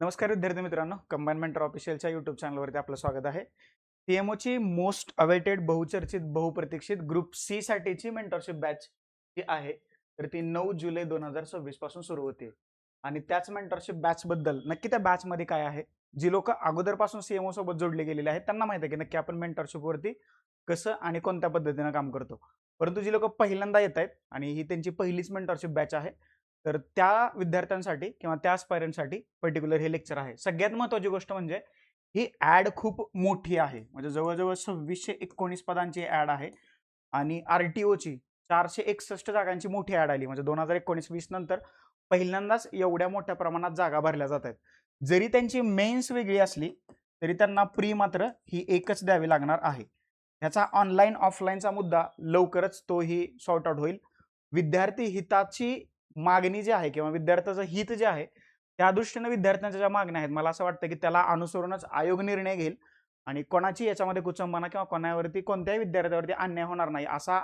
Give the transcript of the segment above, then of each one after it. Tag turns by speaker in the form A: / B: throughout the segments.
A: नमस्कार विद्यार्थी मित्रांनो, कंबाईन मेंटर ऑफिशियलच्या यूट्यूब चॅनलवरती आपलं स्वागत आहे. पीएमओची मोस्ट अवेटेड, बहुचर्चित, बहुप्रतीक्षित ग्रुप सी साठीची मेंटरशिप बॅच जी आहे, तर ती 9 जुलै 2026 पासून सुरू होते. आणि त्याच मेंटरशिप बॅच बद्दल नक्की त्या बॅच मध्ये काय आहे, जी लोक अगोदरपासून सीएमओ सोबत जोडले गेलेले आहेत त्यांना माहिती आहे की नक्की आपण मेंटरशिप वरती कसं आणि कोणत्या पद्धतीने काम करतो. परंतु जी लोक पहिल्यांदा येत आहेत आणि ही त्यांची पहिलीच मेंटरशिप बॅच आहे, तर त्या विद्यार्थ्यांसाठी किंवा त्या स्पायरंटसाठी पर्टिक्युलर हे लेक्चर आहे. सगळ्यात महत्त्वाची गोष्ट म्हणजे ही ॲड खूप मोठी आहे. म्हणजे जवळ-जवळ 2619 पदांची ॲड आहे आणि आर-टी-ओची 461 जागांची मोठी ॲड आली. म्हणजे 2019-20 नंतर पहिल्यांदाच एवढ्या मोठ्या प्रमाणात जागा भरल्या जात आहेत. जरी त्यांची मेन्स वेगळी असली, तरी त्यांना प्री मात्र ही एकच द्यावी लागणार आहे. ह्याचा ऑनलाईन ऑफलाईनचा मुद्दा लवकरच तोही सॉर्ट आउट होईल. विद्यार्थी हिताची मागणी जी आहे किंवा विद्यार्थ्याचं हित जे आहे, त्या दृष्टीने विद्यार्थ्यांच्या ज्या मागण्या आहेत, मला असं वाटतं की त्याला अनुसरूनच आयोग निर्णय घेईल आणि कोणाची याच्यामध्ये कुचंबना किंवा कोणावरती कोणत्याही विद्यार्थ्यावरती अन्याय होणार नाही, असा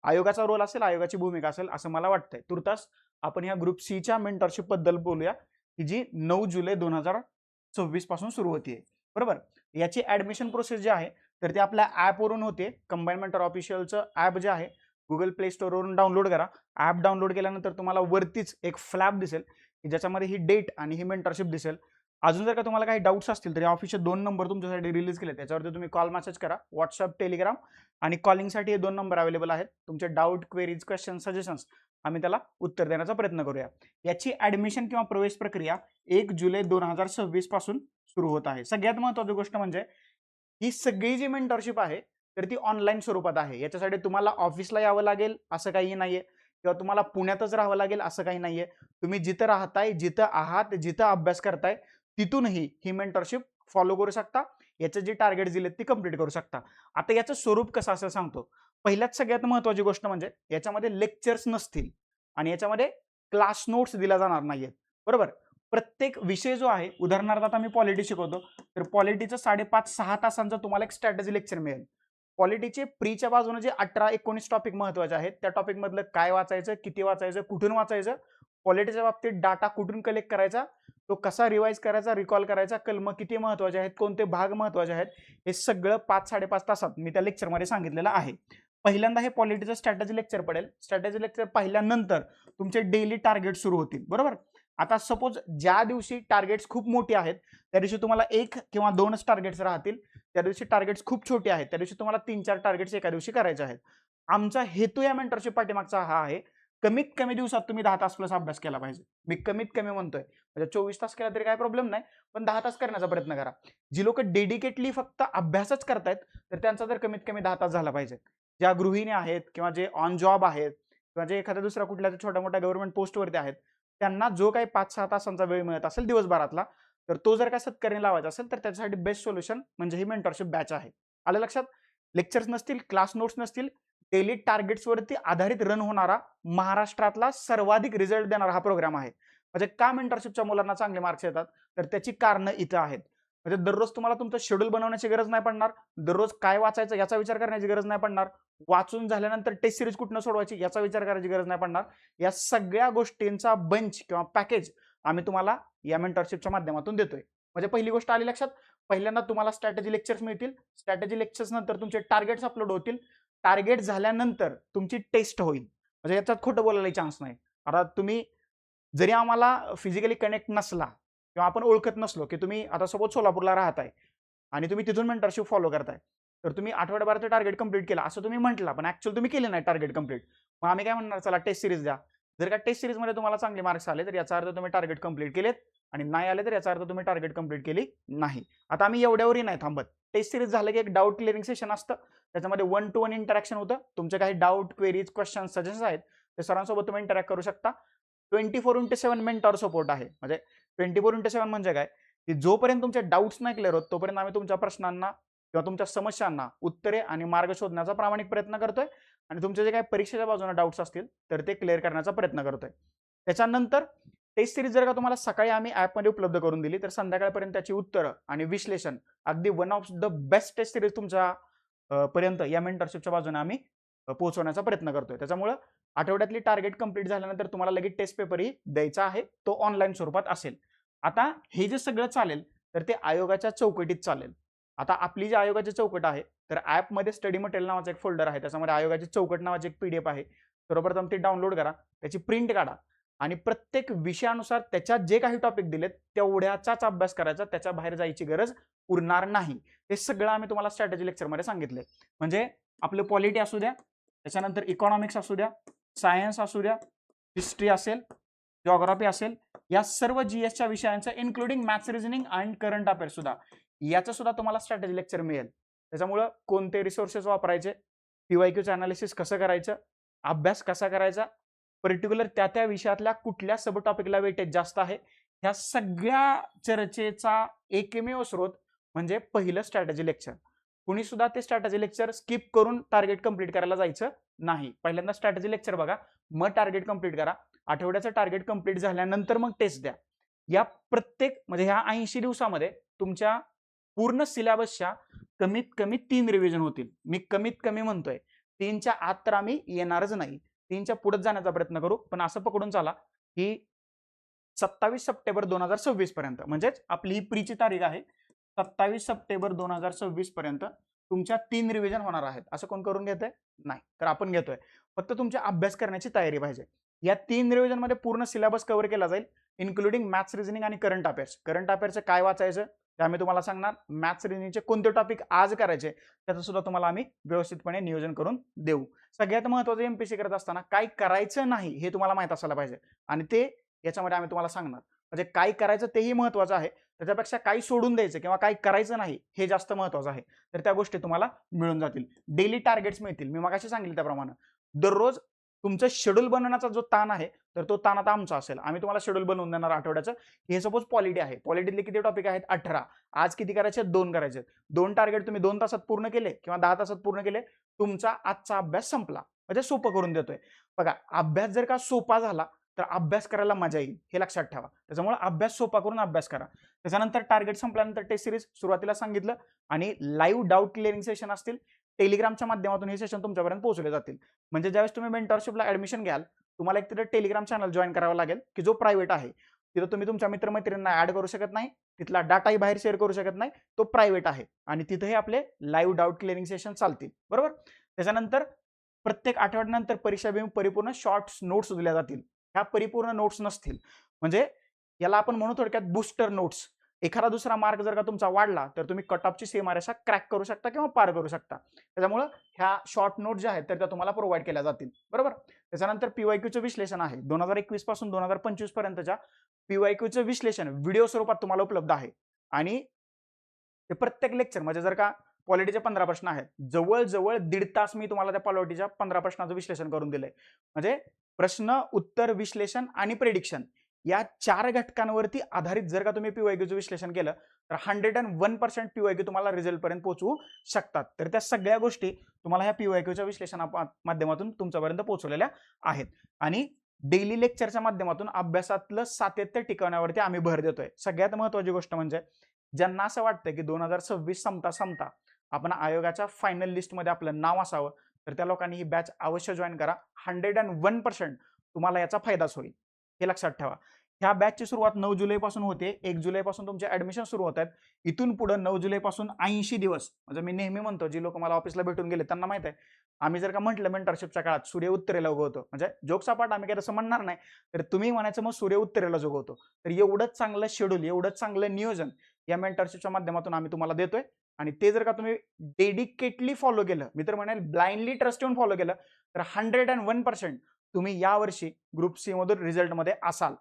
A: आयोगाचा रोल असेल, आयोगाची भूमिका असेल असं मला वाटतंय. तुर्तास आपण या ग्रुप सीच्या मेंटरशिप बद्दल बोलूया, की जी 9 जुलै 2026 पासून सुरू होतीये. बरोबर. याची ऍडमिशन प्रोसेस जी आहे, तर ती आपल्या ॲपवरून होते. कंबाईन मेंटर ऑफिशियलचं ॲप जे आहे, गुगल प्ले स्टोअरवरून डाउनलोड करा. ॲप डाउनलोड केल्यानंतर तुम्हाला वरतीच एक फ्लॅप दिसेल, की ज्याच्यामध्ये ही डेट आणि ही मेंटरशिप दिसेल. अजून जर का तुम्हाला काही डाऊट्स असतील तर या ऑफिसचे 2 नंबर तुमच्यासाठी रिलीज केले. त्याच्यावरती तुम्ही कॉल मेसेज करा. WhatsApp, Telegram आणि कॉलिंगसाठी हे 2 नंबर अवेलेबल आहेत. तुमचे डाऊट, क्वेरीज, क्वेश्चन, सजेशन्स आम्ही त्याला उत्तर देण्याचा प्रयत्न करूया. याची ॲडमिशन किंवा प्रवेश प्रक्रिया 1 जुलै 2026 पासून सुरू होत आहे. सगळ्यात महत्त्वाची गोष्ट म्हणजे ही सगळी जी मेंटरशिप आहे, तर ती ऑनलाईन स्वरूपात आहे. याच्यासाठी तुम्हाला ऑफिसला यावं लागेल असं काही नाहीये किंवा तुम्हाला पुण्यातच राहावं लागेल असं काही नाहीये. तुम्ही जिथं राहताय, जिथं आहात, जिथं अभ्यास करताय, तिथूनही ही मेंटरशिप फॉलो करू शकता. याचे जे टार्गेट दिलेत ती कंप्लीट करू शकता. आता याचं स्वरूप कसं असं सांगतो. पहिल्याच सगळ्यात महत्त्वाची गोष्ट म्हणजे याच्यामध्ये लेक्चर्स नसतील आणि याच्यामध्ये क्लास नोट्स दिल्या जाणार नाहीयेत. बरोबर? प्रत्येक विषय जो आहे, उदाहरणार्थ आता मी पॉलिटी शिकवतो, तर पॉलिटीचं 5.5-6 तासांचं तुम्हाला एक स्ट्रॅटेजी लेक्चर मिळेल. पॉलिटीचे प्रीच्या बाजूने जे 18-19 टॉपिक महत्त्वाचे आहेत, त्या टॉपिक मधलं काय वाचायचं, किती वाचायचं, कुठून वाचायचं, पॉलिटीच्या बाबतीत डाटा कुठून कलेक्ट करायचा, तो कसा रिवाइज करायचा, रिकॉल करायचा, कलम किती महत्त्वाचे आहेत, कोणते भाग महत्त्वाचे आहेत, हे सगळं 5-5.5 तासात मी त्या लेक्चरमध्ये सांगितलेलं आहे. पहिल्यांदा हे पॉलिटीचं स्ट्रॅटेजी लेक्चर पडेल. स्ट्रॅटेजी लेक्चर पाहिल्यानंतर तुमचे डेली टार्गेट सुरू होतील. बरोबर. आता सपोज ज्या दिवशी टार्गेट्स खूप मोठी आहेत, त्या दिवशी तुम्हाला 1 किंवा 2च टार्गेट्स राहतील. त्या दिवशी टार्गेट्स खूप छोटे आहेत, त्या दिवशी तुम्हाला 3-4 टार्गेट्स एका दिवशी करायचे आहेत. आमचा हेतू या मेंटरशिप पाठीमागचा हा आहे, कमीत कमी दिवसात तुम्ही 10 तास प्लस अभ्यास केला पाहिजे. मी कमीत कमी म्हणतोय. म्हणजे 24 तास केला तरी काही प्रॉब्लेम नाही, पण 10 तास करण्याचा प्रयत्न करा. जी लोकं डेडिकेटली फक्त अभ्यासच करतायत, तर त्यांचा तर कमीत कमी 10 तास झाला पाहिजे. ज्या गृहिणी आहेत किंवा जे ऑन जॉब आहेत किंवा जे एखाद्या दुसऱ्या कुठल्या छोट्या-मोठ्या गव्हर्नमेंट पोस्टवरती आहेत, त्यांना जो काही 5-6 तासांचा वेळ मिळत असेल दिवसभरातला, तर तो जर का सत्कारणी लावायचा असेल, तर त्याच्यासाठी बेस्ट सोल्युशन म्हणजे ही मेंटरशिप बॅच आहे. आलं लक्षात? लेक्चर्स नसतील, क्लास नोट्स नसतील, डेली टार्गेट्सवरती आधारित रन होणारा महाराष्ट्रातला सर्वाधिक रिझल्ट देणारा हा प्रोग्राम आहे. म्हणजे का मेंटरशिपच्या मुलांना चांगले मार्क्स येतात, तर त्याची कारणं इथं आहेत. म्हणजे दररोज तुम्हाला तुमचं शेड्यूल बनवण्याची गरज नाही पडणार. दररोज काय वाचायचं याचा विचार करण्याची गरज नाही पडणार. वाचून झाल्यानंतर टेस्ट सिरीज कुठनं सोडवायची याचा विचार करायची गरज नाही पडणार. या सगळ्या गोष्टींचा बंच किंवा पॅकेज आम्ही तुम्हाला या मेंटरशिपच्या माध्यमातून देतोय. म्हणजे पहिली गोष्ट आली लक्षात. पहिल्यांदा तुम्हाला स्ट्रॅटेजी लेक्चर्स मिळतील. स्ट्रॅटेजी लेक्चर्स नंतर तुमचे टार्गेट्स अपलोड होतील. टार्गेट झाल्यानंतर तुमची टेस्ट होईल. म्हणजे याच्यात खोटं बोलायला चान्स नाही. आता तुम्ही जरी आम्हाला फिजिकली कनेक्ट नसला किंवा आपण ओळखत नसलो, की तुम्ही आता सपोज सोलापूरला राहताय आणि तुम्ही तिथून मेंटरशिप फॉलो करताय. तर तुम्ही आठवड्याभराचं टार्गेट कंप्लीट केलं असं तुम्ही म्हटला, पण ऍक्च्युअली तुम्ही केले नाही टार्गेट कंप्लीट. मग आम्ही काय म्हणणार, चला टेस्ट सिरीज द्या. जर का टेस्ट सिरीजमध्ये तुम्हाला चांगले मार्क्स आले, तर याचा अर्थ तुम्ही टार्गेट कंप्लीट केलेत आणि नाही आले तर याचा अर्थ तुम्ही टार्गेट कंप्लीट केली नाही. आता आम्ही एवढ्यावरही नाही थांबत. टेस्ट सिरीज झालं की एक डाऊट क्लिअरिंग सेशन असतं. त्याच्यामध्ये 1 to 1 इंटरॅक्शन होतं. तुमचे काही डाऊट, क्वेरीज, क्वेश्चन, सजेशन्स आहेत, ते सरांसोबत तुम्ही इंटरॅक्ट करू शकता. 24x7 मेंटॉर सपोर्ट आहे. म्हणजे 24x7 म्हणजे काय, की जोपर्यंत तुमचे डाऊट्स नाही क्लिअर होत, तोपर्यंत आम्ही तुमच्या प्रश्नांना किंवा तुमच्या समस्यांना उत्तरे आणि मार्ग शोधण्याचा प्रामाणिक प्रयत्न करतोय आणि तुमचे जे काही परीक्षेच्या बाजूने डाऊट्स असतील, तर ते क्लिअर करण्याचा प्रयत्न करतोय. त्याच्यानंतर टेस्ट सिरीज जर का तुम्हाला सकाळी आम्ही ॲपमध्ये उपलब्ध करून दिली, तर संध्याकाळपर्यंत त्याची उत्तरं आणि विश्लेषण अगदी one of the best test series तुमच्या पर्यंत या मेंटरशिपच्या बाजूने आम्ही पोहोचवण्याचा प्रयत्न करतोय. त्याच्यामुळे आठवड्यातली टार्गेट कंप्लीट झाल्यानंतर तुम्हाला लगेच टेस्ट पेपरही द्यायचा आहे. तो ऑनलाईन स्वरूपात असेल. आता हे जे सगळं चालेल तर ते आयोगाच्या चौकटीत चालेल. आता आपली जी आयोगाची चौकट आहे तर ॲपमध्ये स्टडी मटेरियल नावाचा एक फोल्डर आहे, त्याच्यामध्ये आयोगाची चौकट नावाची एक PDF आहे. सर्वप्रथम ती डाउनलोड करा, त्याची प्रिंट काढा आणि प्रत्येक विषयानुसार त्याच्यात जे काही टॉपिक दिलेत तेवढ्याचाच अभ्यास करायचा, त्याच्या बाहेर जायची गरज उरणार नाही. हे सगळं आम्ही तुम्हाला स्ट्रॅटेजी लेक्चरमध्ये सांगितलंय. म्हणजे आपलं पॉलिटी असू द्या, त्याच्यानंतर इकॉनॉमिक्स असू द्या, सायन्स असू द्या, हिस्ट्री असेल, जिओग्राफी असेल, या सर्व GSच्या विषयांचं including maths, reasoning and current affairs सुद्धा याचं सुद्धा तुम्हाला स्ट्रॅटेजी लेक्चर मिळेल. त्याच्यामुळं कोणते रिसोर्सेस वापरायचे, PYQचं अनालिसिस कसं करायचं, अभ्यास कसा करायचा, पर्टिक्युलर त्या विषयातल्या कुठल्या सब टॉपिकला वेटेज जास्त आहे, ह्या सगळ्या चर्चेचा एकमेव स्रोत म्हणजे पहिलं स्ट्रॅटेजी लेक्चर. कुणी सुद्धा ते स्ट्रॅटेजी लेक्चर स्किप करून टार्गेट कंप्लीट करायला जायचं नाही. पहिल्यांदा स्ट्रॅटेजी लेक्चर बघा, मग टार्गेट कंप्लीट करा. आठवड्याचं टार्गेट कंप्लीट झाल्यानंतर मग टेस्ट द्या. या प्रत्येक म्हणजे ह्या 80 दिवसामध्ये तुमच्या पूर्ण सिलेबसच्या कमीत कमी 3 रिव्हिजन होतील. मी कमीत कमी म्हणतोय, 3च्या आत तर आम्ही येणारच नाही. 3च्या पुढे जाण्याचा प्रयत्न करू, पण असं पकडून चाला की 27 सप्टेंबर 2026 पर्यंत, म्हणजेच आपली ही प्रीची तारीख आहे, 27 सप्टेंबर 2026 पर्यंत तुमच्या 3 रिव्हिजन होणार आहेत. असं कोण करून घेतंय? नाही, तर आपण घेतोय. फक्त तुमच्या अभ्यास करण्याची तयारी पाहिजे. या 3 रिव्हिजन मध्ये पूर्ण सिलेबस कव्हर केला जाईल, इन्क्लुडिंग मॅथ्स, रिझनिंग आणि करंट अफेअर्स. करंट अफेअर्सचं काय वाचायचं ते आम्ही तुम्हाला सांगणार. मॅथ्स, रिझनिंगचे कोणते टॉपिक आज करायचे त्याचं सुद्धा तुम्हाला आम्ही व्यवस्थितपणे नियोजन करून देऊ. सगळ्यात महत्त्वाचं MPSC करत असताना काय करायचं नाही हे तुम्हाला माहित असायला पाहिजे, आणि ते याच्यामध्ये आम्ही तुम्हाला सांगणार. म्हणजे काय करायचं तेही महत्त्वाचं आहे, त्याच्यापेक्षा काही सोडून द्यायचं किंवा काही करायचं नाही हे जास्त महत्त्वाचं आहे. तर त्या गोष्टी तुम्हाला मिळून जातील. डेली टार्गेट्स मिळतील. मी मगाशी सांगितलं त्याप्रमाणे दररोज तुमचं शेड्यूल बनवण्याचा जो ताण आहे तर तो ताण आता आमचा असेल. आम्ही तुम्हाला शेड्यूल बनवून देणार आठवड्याचं. हे सपोज पॉलिटी आहे, पॉलिटीतले किती टॉपिक आहेत? 18. आज किती करायचे? 2 करायचे. 2 टार्गेट तुम्ही 2 तासात पूर्ण केले किंवा 10 तासात पूर्ण केले, तुमचा आजचा अभ्यास संपला. म्हणजे सोपं करून देतोय. बघा, अभ्यास जर का सोपा झाला तर अभ्यास करायला मजा येईल, हे लक्षात ठेवा. त्याच्यामुळे अभ्यास सोपा करून अभ्यास करा. त्याच्यानंतर टार्गेट संपल्यानंतर टेस्ट सिरीज सुरुवातीला सांगितलं, आणि लाईव्ह डाऊट क्लिअरिंग सेशन असतील. टेलिग्रामच्या माध्यमातून हे सेशन तुमच्यापर्यंत पोहोचले जातील. म्हणजे ज्यावेळेस तुम्ही मेंटरशिपला ऍडमिशन घ्याल, तुम्हाला एक तिथे टेलिग्राम चॅनल जॉईन करावं लागेल, की जो प्रायव्हेट आहे. तिथं तुम्ही तुमच्या मित्रमैत्रिणींना ऍड करू शकत नाही, तिथला डाटाही बाहेर शेअर करू शकत नाही, तो प्रायव्हेट आहे. आणि तिथेही आपले लाईव्ह डाऊट क्लिअरिंग सेशन चालतील, बरोबर. त्याच्यानंतर प्रत्येक आठवड्यानंतर परीक्षाभिमुख परिपूर्ण शॉर्ट्स नोट्स दिल्या जातील. ह्या परिपूर्ण नोट्स नसतील, म्हणजे याला आपण म्हणू थोडक्यात बूस्टर नोट्स. एखादा दुसरा मार्क जर का तुमचा वाढला तर तुम्ही कट ऑफची सीमारेषा क्रॅक करू शकता किंवा पार करू शकता. त्याच्यामुळे ह्या शॉर्ट नोट ज्या आहेत तर त्या तुम्हाला प्रोव्हाइड केल्या जातील, बरोबर. त्याच्यानंतर PYQचं विश्लेषण आहे. 2021 पासून 2025 पर्यंतच्या PYQचं विश्लेषण व्हिडिओ स्वरूपात तुम्हाला उपलब्ध आहे. आणि ते प्रत्येक लेक्चर म्हणजे जर का पॉलिटीचे 15 प्रश्न आहेत, जवळजवळ 1.5 तास मी तुम्हाला त्या पॉलिटीच्या 15 प्रश्नाचं विश्लेषण करून दिलंय. म्हणजे प्रश्न, उत्तर, विश्लेषण आणि प्रेडिक्शन या 4 घटकांवरती आधारित जर का तुम्ही PYQचं विश्लेषण केलं तर 101% PYQ तुम्हाला रिझल्ट पर्यंत पोहोचवू शकतात. तर त्या सगळ्या गोष्टी तुम्हाला ह्या PYQच्या विश्लेषणा माध्यमातून तुमच्यापर्यंत पोहोचवलेल्या आहेत. आणि डेली लेक्चरच्या माध्यमातून अभ्यासातलं सातत्य टिकवण्यावरती आम्ही भर देतोय. सगळ्यात महत्त्वाची गोष्ट म्हणजे ज्यांना असं वाटतं की 2026 संपता आपण आयोगाच्या फायनल लिस्टमध्ये आपलं नाव असावं, तर त्या लोकांनी ही बॅच अवश्य जॉईन करा. 101% तुम्हाला याचा फायदाच होईल, हे लक्षात ठेवा. ह्या बॅचची सुरुवात 9 जुलैपासून होते. 1 जुलैपासून तुमचे ऍडमिशन सुरू होत आहेत. इथून पुढे 9 जुलैपासून 80 दिवस, म्हणजे मी नेहमी म्हणतो, जी लोक मला ऑफिसला भेटून गेले त्यांना माहित आहे, आम्ही जर का म्हटलं मेंटरशिपच्या काळात सूर्य उत्तरेला उगवतो, म्हणजे जोकचा पाठ आम्ही काही तसं म्हणणार नाही, तर तुम्ही म्हणायचं मग सूर्य उत्तरेला उगवतो. तर एवढंच चांगलं शेड्यूल, एवढंच चांगलं नियोजन या मेंटरशिपच्या माध्यमातून आम्ही तुम्हाला देतोय. आणि ते जर का तुम्ही डेडिकेटली फॉलो केलं, मी तर म्हणेल ब्लाइंडली ट्रस्ट येऊन फॉलो केलं, तर 101% तुम्ही यावर्षी ग्रुप सी मधून रिझल्टमध्ये असाल.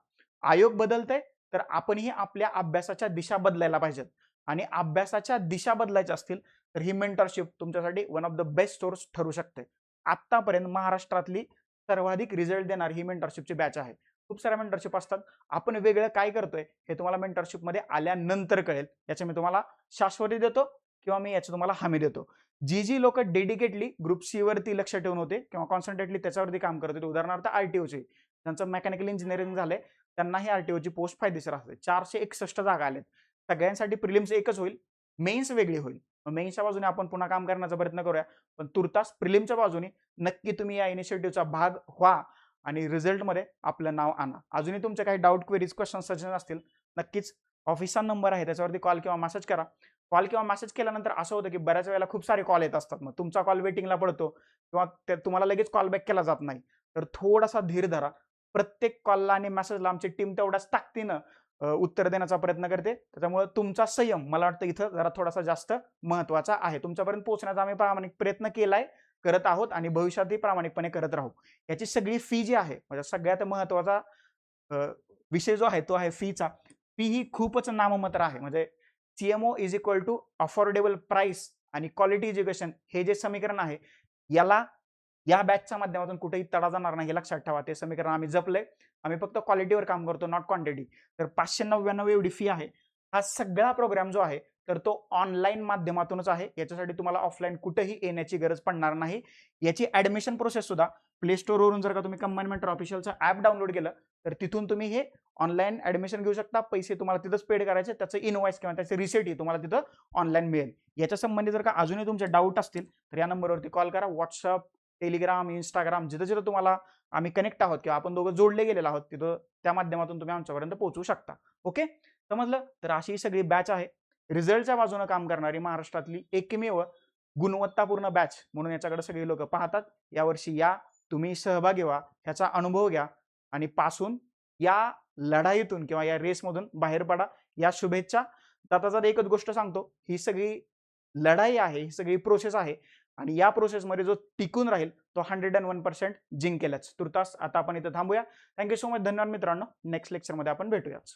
A: आयोग बदलते तर आपणही आपल्या अभ्यासाच्या दिशा बदलायला पाहिजेत. आणि अभ्यासाच्या दिशा बदलायच्या असतील तर ही मेंटरशिप तुमच्यासाठी one of the best source ठरू शकते. आतापर्यंत महाराष्ट्रातली सर्वाधिक रिझल्ट देणारी ही मेंटरशिपची बॅच आहे. खूप साऱ्या मेंटरशिप असतात, आपण वेगळं काय करतोय हे तुम्हाला मेंटरशिपमध्ये आल्यानंतर कळेल. याची मी तुम्हाला शाश्वती देतो किंवा मी याची तुम्हाला हमी देतो. जी लोक डेडिकेटली ग्रुप सी वरती लक्ष ठेवून होते किंवा कॉन्सन्ट्रेटली त्याच्यावरती काम करत होते, उदाहरणार्थ RTOचे, त्यांचं मेकॅनिकल इंजिनिअरिंग झालंय, त्यांनाही RTOची पोस्ट फायदेशीर असते. 461 जागा आल्यात. सगळ्यांसाठी प्रिलिम्स एकच होईल, मेन्स वेगळी होईल. मेन्सच्या बाजूने आपण पुन्हा काम करण्याचा प्रयत्न करूया, पण तुर्तास प्रिलिमच्या बाजूने नक्की तुम्ही या इनिशिएटिव्हचा भाग व्हा आणि रिझल्टमध्ये आपलं नाव आणा. अजूनही तुमचे काही डाऊट, क्वेरीज, क्वेश्चन, सजेशन असतील नक्कीच ऑफिसचा नंबर आहे त्याच्यावरती कॉल किंवा मेसेज करा. कॉल किंवा मेसेज केल्यानंतर असं होतं की बऱ्याच वेळेला खूप सारे कॉल येत असतात. मग तुमचा कॉल वेटिंगला पडतो किंवा तुम्हाला लगेच कॉल बॅक केला जात नाही. तर थोडासा धीर धरा. प्रत्येक कॉलला आणि मेसेजला आमची टीम तेवढ्याच ताकदीनं उत्तर देण्याचा प्रयत्न करते. त्याच्यामुळे तुमचा संयम मला वाटतं इथं जरा थोडासा जास्त महत्त्वाचा आहे. तुमच्यापर्यंत पोहोचण्याचा आम्ही प्रामाणिक प्रयत्न केलाय, करत आहोत आणि भविष्यातही प्रामाणिकपणे करत राहू. याची सगळी फी जी आहे म्हणजे सगळ्यात महत्त्वाचा विषय जो आहे तो आहे फीचा. फी ही खूपच नाममात्र आहे. म्हणजे CMO is equal to affordable price आणि क्वालिटी एज्युकेशन हे जे समीकरण आहे, याला या बॅचच्या माध्यमातून कुठेही तडा जाणार नाही हे लक्षात ठेवा. ते समीकरण आम्ही जपलंय. आम्ही फक्त क्वालिटीवर काम करतो, नॉट क्वांटिटी. तर 599 एवढी फी आहे. हा सगळा प्रोग्राम जो आहे तर तो ऑनलाईन माध्यमातूनच आहे. याच्यासाठी तुम्हाला ऑफलाईन कुठेही येण्याची गरज पडणार नाही. याची ऍडमिशन प्रोसेस सुद्धा प्ले स्टोअरवरून जर का तुम्ही कंबाईन मेंटर ऑफिशियलचं ॲप डाउनलोड केलं तर तिथून तुम्ही हे ऑनलाईन ऍडमिशन घेऊ शकता. पैसे तुम्हाला तिथंच पेड करायचे. त्याचं इनवॉइस किंवा त्याचे रिसिट तुम्हाला तिथं ऑनलाईन मिळेल. याच्या संबंधी जर का अजूनही तुमचे डाऊट असतील तर या नंबरवरती कॉल करा. व्हॉट्सअप, टेलिग्राम, इंस्टाग्राम जिथं तुम्हाला आम्ही कनेक्ट आहोत किंवा आपण दोघं जोडले गेलेलो आहोत तिथं त्या माध्यमातून तुम्ही आमच्यापर्यंत पोहोचू शकता. ओके, समजलं? तर अशी ही सगळी बॅच आहे. रिझल्टच्या बाजूने काम करणारी महाराष्ट्रातली एकमेव गुणवत्तापूर्ण बॅच म्हणून याच्याकडे सगळे लोक पाहतात. यावर्षी या, तुम्ही सहभागी व्हा, ह्याचा अनुभव घ्या आणि पासून या लढाईतून किंवा या रेसमधून बाहेर पडा. या शुभेच्छा. जाता एकच गोष्ट सांगतो, ही सगळी लढाई आहे, ही सगळी प्रोसेस आहे आणि या प्रोसेसमध्ये जो टिकून राहील तो 101% जिंकेलच. तुर्तास आता आपण इथं थांबूया. Thank you so much. धन्यवाद मित्रांनो. नेक्स्ट लेक्चरमध्ये आपण भेटूयाच.